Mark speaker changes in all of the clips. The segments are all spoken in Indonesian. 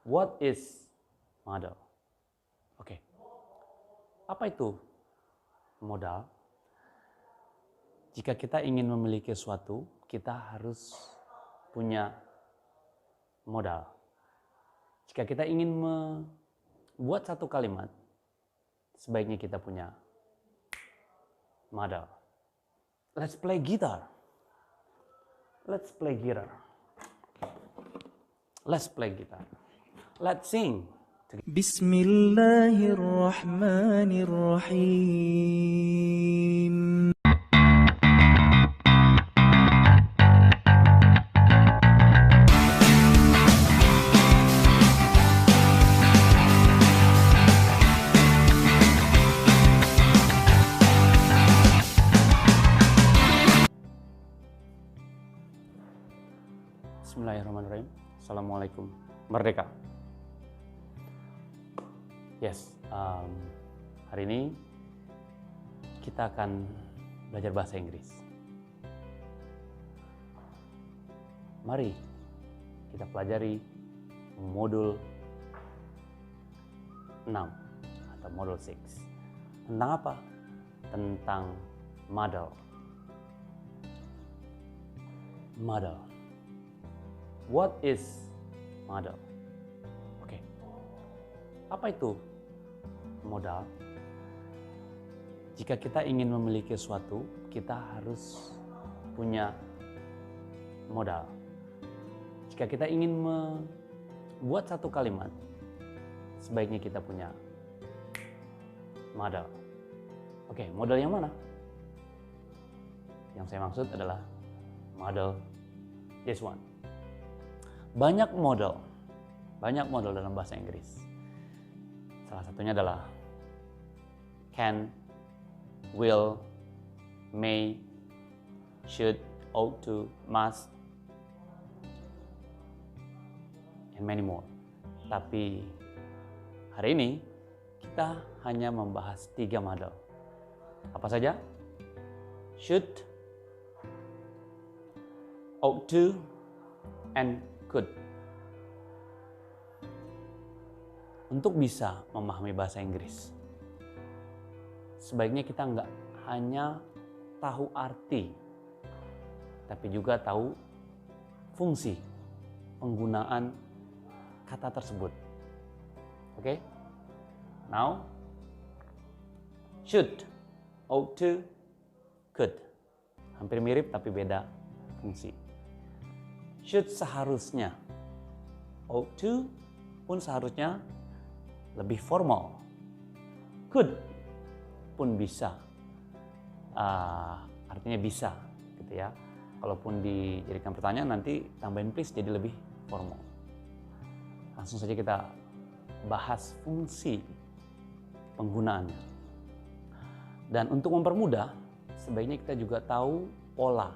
Speaker 1: What is modal? Oke. Apa itu modal? Jika kita ingin memiliki sesuatu, kita harus punya modal. Jika kita ingin membuat satu kalimat, sebaiknya kita punya modal. Let's play guitar. Let's play guitar. Let's play guitar. Let's sing.
Speaker 2: Bismillahirrahmanirrahim.
Speaker 1: Bismillahirrahmanirrahim. Assalamualaikum. Merdeka. Yes, hari ini kita akan belajar bahasa Inggris. Mari kita pelajari modul 6 atau modul 6. Tentang apa? Tentang modal. Modal. What is modal? Oke. Apa itu modal? Jika kita ingin memiliki sesuatu, kita harus punya modal. Jika kita ingin membuat satu kalimat, sebaiknya kita punya modal. Oke, modal yang mana? Yang saya maksud adalah modal this one. Banyak modal dalam bahasa Inggris. Salah satunya adalah can, will, may, should, ought to, must, and many more. Tapi hari ini kita hanya membahas 3 modal. Apa saja? Should, ought to, and could. Untuk bisa memahami bahasa Inggris, sebaiknya kita nggak hanya tahu arti, tapi juga tahu fungsi penggunaan kata tersebut. Oke? Now, should, ought to, could. Hampir mirip tapi beda fungsi. Should seharusnya, ought to pun seharusnya lebih formal. Could pun bisa, artinya bisa, gitu ya. Kalaupun dijadikan pertanyaan nanti tambahin please jadi lebih formal. Langsung saja kita bahas fungsi penggunaannya. Dan untuk mempermudah, sebaiknya kita juga tahu pola.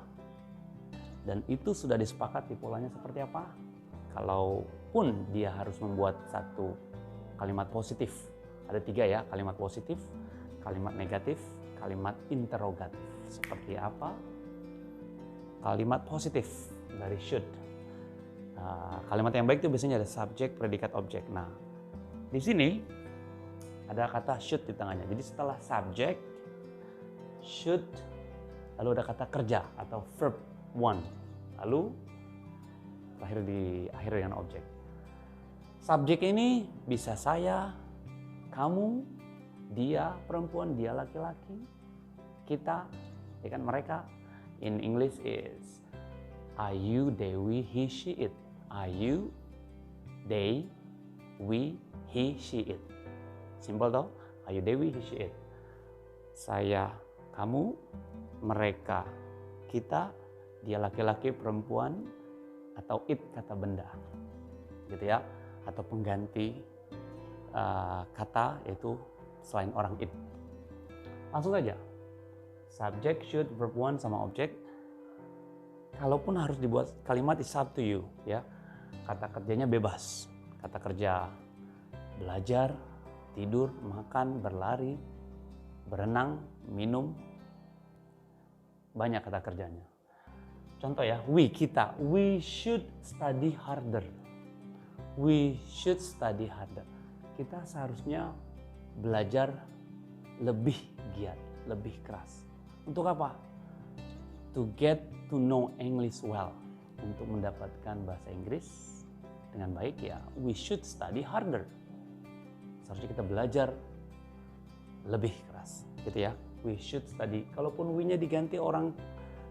Speaker 1: Dan itu sudah disepakati polanya seperti apa. Kalaupun dia harus membuat satu kalimat positif. Ada 3 ya, kalimat positif, kalimat negatif, kalimat interrogatif. Seperti apa? Kalimat positif dari should. Kalimat yang baik itu biasanya ada subjek, predikat, objek. Nah, di sini ada kata should di tengahnya. Jadi setelah subjek, should, lalu ada kata kerja atau verb one, lalu terakhir diakhiri dengan objek. Subjek ini bisa saya, kamu, dia perempuan, dia laki-laki, kita, ya kan, mereka. In English is I, you, they, we, he, she, it. I, you, they, we, he, she, it. Simple toh? I, you, they, we, he, she, it. Saya, kamu, mereka, kita, dia laki-laki, perempuan, atau it kata benda, gitu ya, atau pengganti kata yaitu selain orang it. Langsung saja, subject, should, verb one sama objek. Kalaupun harus dibuat kalimat is up to you, ya. Kata kerjanya bebas, kata kerja belajar, tidur, makan, berlari, berenang, minum, banyak kata kerjanya. Contoh ya, we, kita, we should study harder. We should study harder. Kita seharusnya belajar lebih giat, lebih keras. Untuk apa? To get to know English well. Untuk mendapatkan bahasa Inggris dengan baik ya, we should study harder. Seharusnya kita belajar lebih keras, gitu ya. We should study. Kalaupun we-nya diganti orang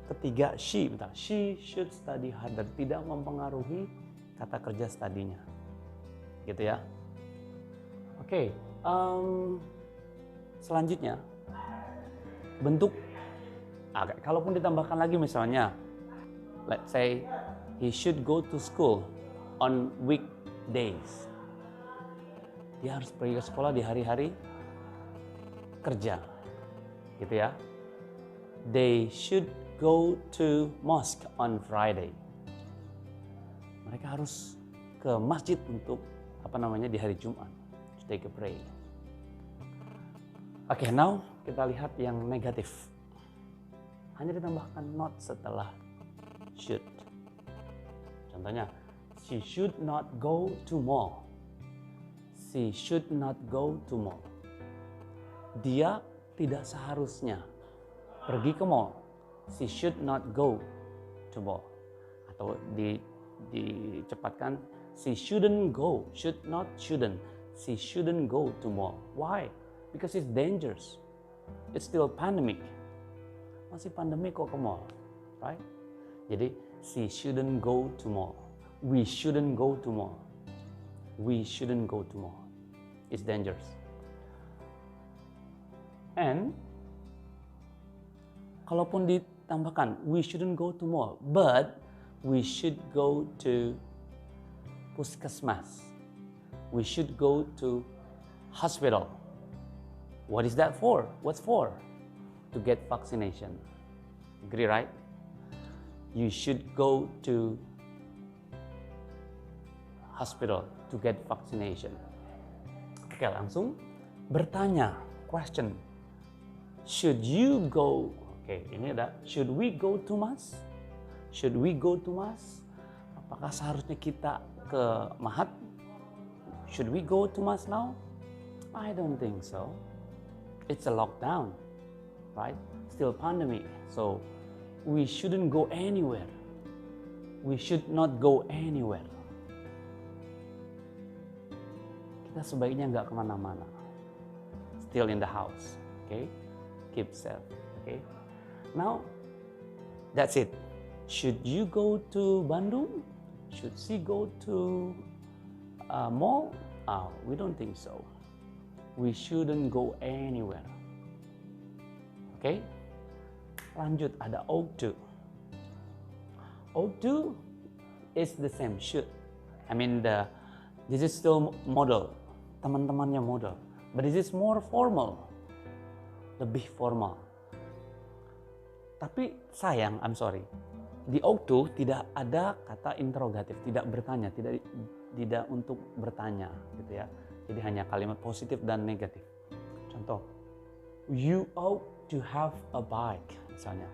Speaker 1: ketiga she, bentar, she should study harder, tidak mempengaruhi kata kerja studinya, gitu ya. Oke, selanjutnya bentuk. Kalaupun ditambahkan lagi misalnya, let's say he should go to school on weekdays. Dia harus pergi ke sekolah di hari-hari kerja, gitu ya. They should go to mosque on Friday. Mereka harus ke masjid untuk di hari Jumat, to take a pray. Oke, now kita lihat yang negatif. Hanya ditambahkan not setelah should. Contohnya, she should not go to mall. She should not go to mall. Dia tidak seharusnya pergi ke mall. She should not go to mall. Atau dicepatkan, she shouldn't go. Should not, shouldn't. She shouldn't go to mall. Why? Because it's dangerous. It's still pandemic. Masih pandemi kok ke mall, right? Jadi, she shouldn't go to mall. We shouldn't go to mall. We shouldn't go to mall. It's dangerous. And kalaupun ditambahkan, we shouldn't go to mall, but we should go to puskesmas. We should go to hospital. What is that for? What's for? To get vaccination. Agree, right? You should go to hospital to get vaccination. Oke, langsung bertanya, question. Should you go? Oke, ini ada should we go to mass? Should we go to mass? Apakah seharusnya kita ke Mahat? Should we go to mass now? I don't think so. It's a lockdown, right? Still pandemic. So we shouldn't go anywhere. We should not go anywhere. Kita sebaiknya nggak kemana-mana. Still in the house, okay? Keep safe, okay? Now, that's it. Should you go to Bandung? Should she go to mall? We don't think so. We shouldn't go anywhere. Okay? Lanjut, ada ought to. Ought to is the same, should. I mean, this is still model. Teman-temannya model. But this is more formal. Lebih formal. Tapi sayang, I'm sorry. Di ought to tidak ada kata interrogatif, tidak bertanya, tidak untuk bertanya, gitu ya. Jadi hanya kalimat positif dan negatif. Contoh, you ought to have a bike, misalnya.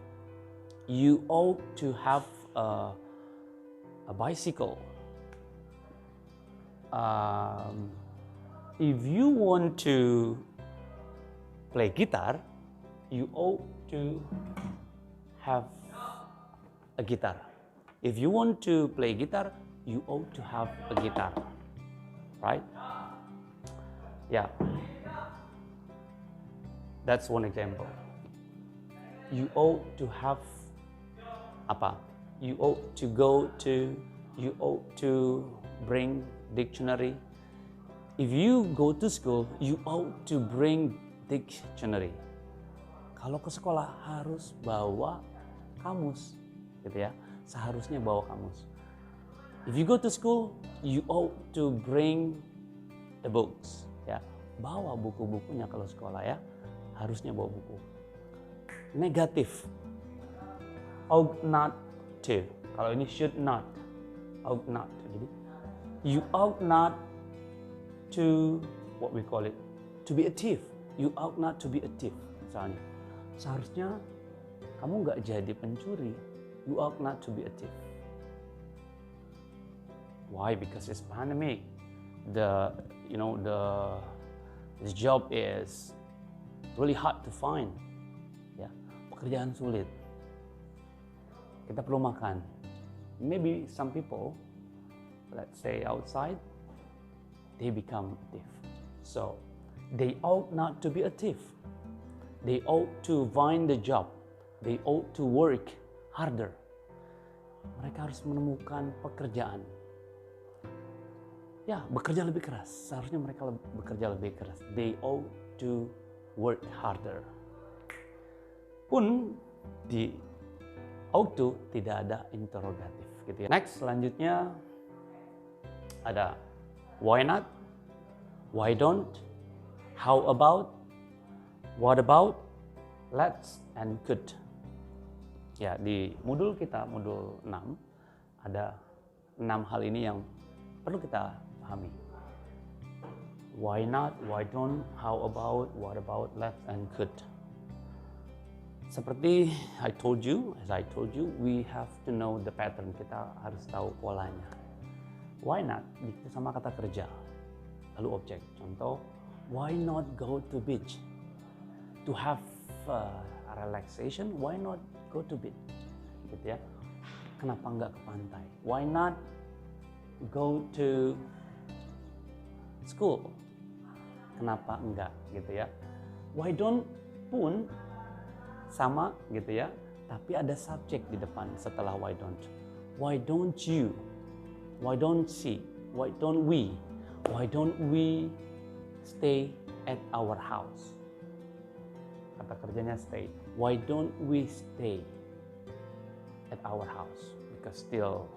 Speaker 1: You ought to have a bicycle. If you want to play guitar, you ought to have a guitar. If you want to play guitar, you ought to have a guitar. Right? Yeah. That's one example. You ought to have apa? You ought to go to, you ought to bring dictionary. If you go to school, you ought to bring dictionary. Kalau ke sekolah harus bawa kamus, gitu ya. Seharusnya bawa kamus. If you go to school, you ought to bring the books, ya. Bawa buku-bukunya kalau sekolah ya. Harusnya bawa buku. Negatif. Ought not to. Kalau ini should not. Ought not. Jadi you ought not to, what we call it, to be a thief. You ought not to be a thief. Misalnya, seharusnya kamu nggak jadi pencuri. You ought not to be a thief. Why? Because it's pandemic. The this job is really hard to find. Ya, pekerjaan sulit. Kita perlu makan. Maybe some people, let's say outside, they become a thief. So they ought not to be a thief. They ought to find the job. They ought to work harder. Mereka harus menemukan pekerjaan. Ya, bekerja lebih keras. Seharusnya mereka bekerja lebih keras. They ought to work harder. Pun di ought to tidak ada interrogatif gitu ya. Next, selanjutnya ada why not, why don't, how about, what about, let's, and could. Ya, di modul kita, modul 6, ada 6 hal ini yang perlu kita pahami. Why not, why don't, how about, what about, let's, and could. Seperti as I told you, we have to know the pattern. Kita harus tahu polanya. Why not? Dikit sama kata kerja. Lalu objek. Contoh, why not go to beach? To have a relaxation, why not go to beach? Gitu ya. Kenapa nggak ke pantai? Why not go to school? Kenapa enggak? Gitu ya. Why don't pun sama gitu ya. Tapi ada subjek di depan setelah why don't. Why don't you? Why don't she? Why don't we? Why don't we stay at our house? Kata kerjanya stay. Why don't we stay at our house? Because still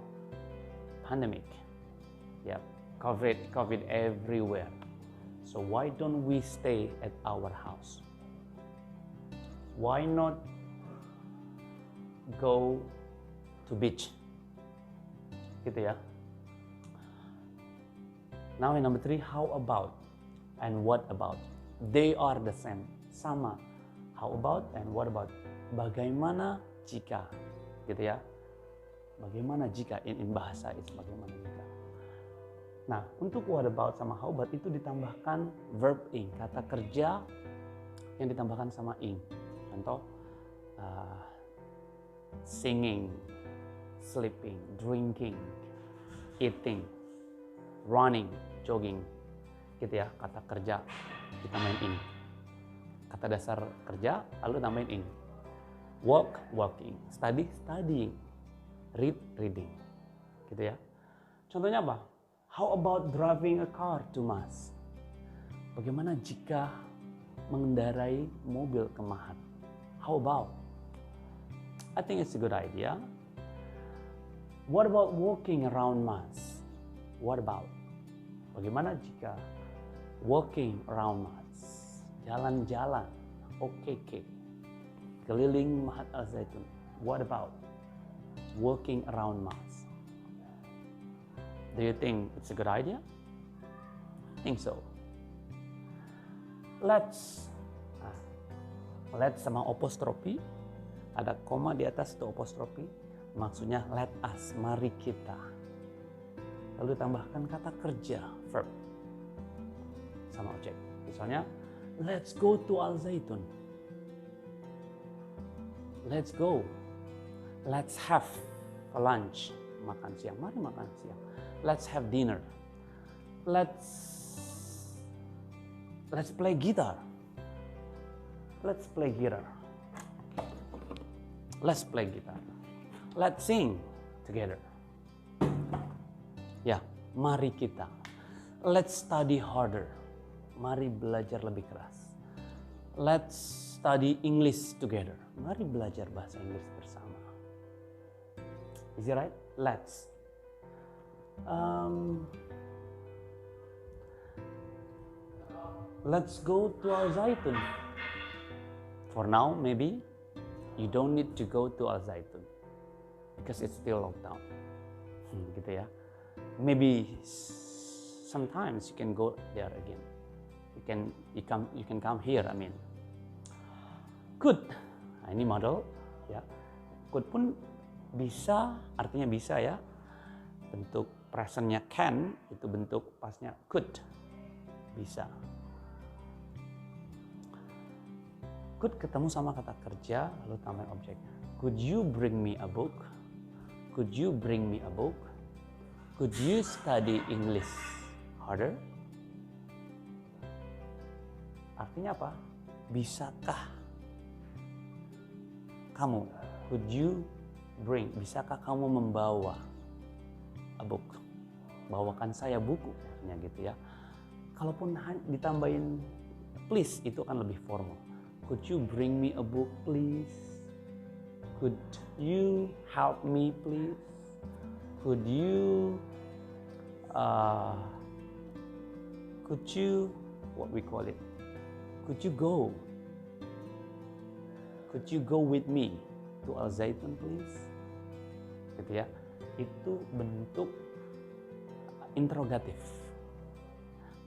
Speaker 1: pandemic. Yeah, COVID everywhere. So why don't we stay at our house? Why not go to beach? Gitu ya. Now in number 3, how about and what about? They are the same, sama. How about and what about? Bagaimana jika, gitu ya. Bagaimana jika, in bahasa itu bagaimana jika. Nah, untuk what about sama how about itu ditambahkan verb ing, kata kerja yang ditambahkan sama ing. Contoh, singing, sleeping, drinking, eating, running, jogging, gitu ya. Kata kerja ditambahin ing. Kata dasar kerja lalu tambahin ing. Walk, walking, study, studying, read, reading, gitu ya. Contohnya apa? How about driving a car to mass? Bagaimana jika mengendarai mobil ke Mahat? How about? I think it's a good idea. What about walking around mass? What about? Bagaimana jika walking around mass? Jalan-jalan, OKK, keliling Mahat Al-Zaitun. What about walking around mass? Do you think it's a good idea? I think so. Let's sama apostrofi, ada koma di atas itu apostrofi, maksudnya let us, mari kita. Lalu tambahkan kata kerja, verb, sama objek. Misalnya, let's go to Al-Zaitun. Let's go. Let's have a lunch, makan siang. Mari makan siang. Let's have dinner. Let's play guitar. Let's play guitar. Let's play guitar. Let's sing together. Ya, mari kita. Let's study harder. Mari belajar lebih keras. Let's study English together. Mari belajar bahasa Inggris bersama. Is it right? Let's. Let's go to Al-Zaitun. For now, maybe you don't need to go to Al-Zaitun because it's still lockdown. Gitu ya. Maybe sometimes you can go there again. You can come here. I mean, could. Nah, ini model ya. Could pun bisa, artinya bisa ya. Bentuk presentnya can, itu bentuk pastnya could, bisa. Could ketemu sama kata kerja, lalu tambahin objeknya. Could you bring me a book? Could you bring me a book? Could you study English harder? Artinya apa? Bisakah kamu? Could you bring? Bisakah kamu membawa a book? Bawakan saya buku, artinya gitu ya. Kalaupun ditambahin please, itu akan lebih formal. Could you bring me a book, please? Could you help me, please? Could you, what we call it? Could you go? Could you go with me to Al Zaitun, please? Gitu ya. Itu bentuk interrogatif.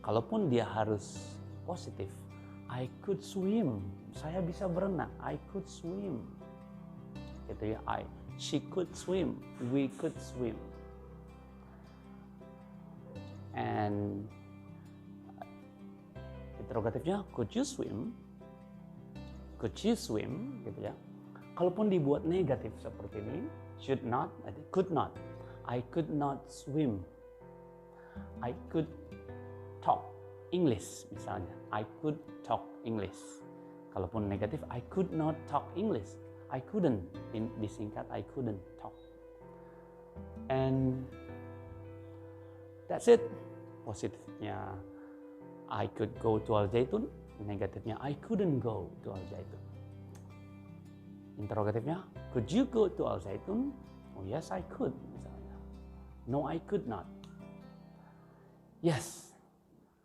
Speaker 1: Kalaupun dia harus positif, I could swim. Saya bisa berenang. I could swim. Gitu ya. She could swim. We could swim. And interrogatifnya, could you swim? Could you swim? Gitu ya. Kalaupun dibuat negatif seperti ini, should not, could not. I could not swim. I could talk English misalnya. I could talk English. Kalaupun negatif, I could not talk English. I couldn't. Disingkat, I couldn't talk. And that's it. Positifnya, I could go to Al Zaitun. Negatifnya, I couldn't go to Al Zaitun. Interrogatifnya, could you go to Al Zaitun? Oh yes, I could. Misalnya. No, I could not. Yes,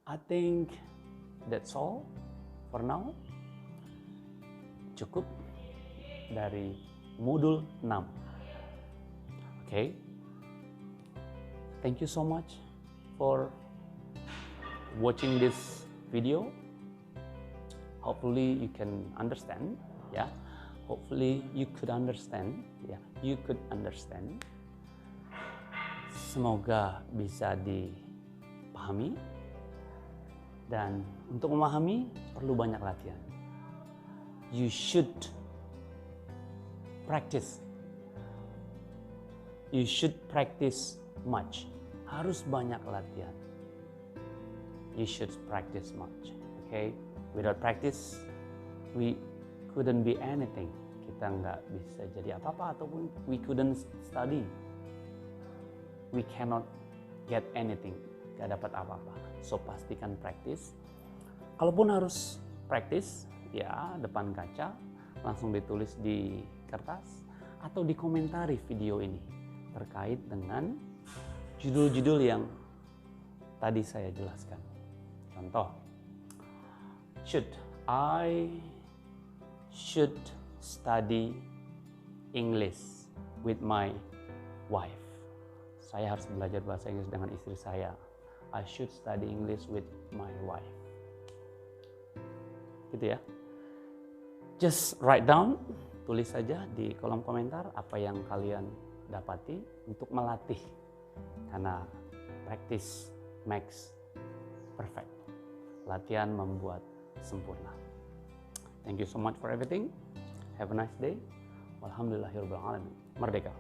Speaker 1: I think that's all for now. Cukup dari modul 6. Okay. Thank you so much for watching this video. Hopefully you can understand, ya. Hopefully you could understand, ya. You could understand. Semoga bisa dipahami. Dan untuk memahami perlu banyak latihan. You should practice. You should practice much. Harus banyak latihan. You should practice much. Okay? Without practice, we couldn't be anything. Kita nggak bisa jadi apa-apa, ataupun we couldn't study. We cannot get anything. Nggak dapat apa-apa. So pastikan practice. Kalaupun harus practice, ya depan kaca, langsung ditulis di kertas atau dikomentari video ini terkait dengan judul-judul yang tadi saya jelaskan. Contoh, I should study English with my wife. Saya harus belajar bahasa Inggris dengan istri saya. I should study English with my wife. Gitu ya. Just write down, tulis saja di kolom komentar apa yang kalian dapati untuk melatih. Karena practice makes perfect. Latihan membuat sempurna. Thank you so much for everything. Have a nice day. Walhamdulillahirabbil alamin. Merdeka.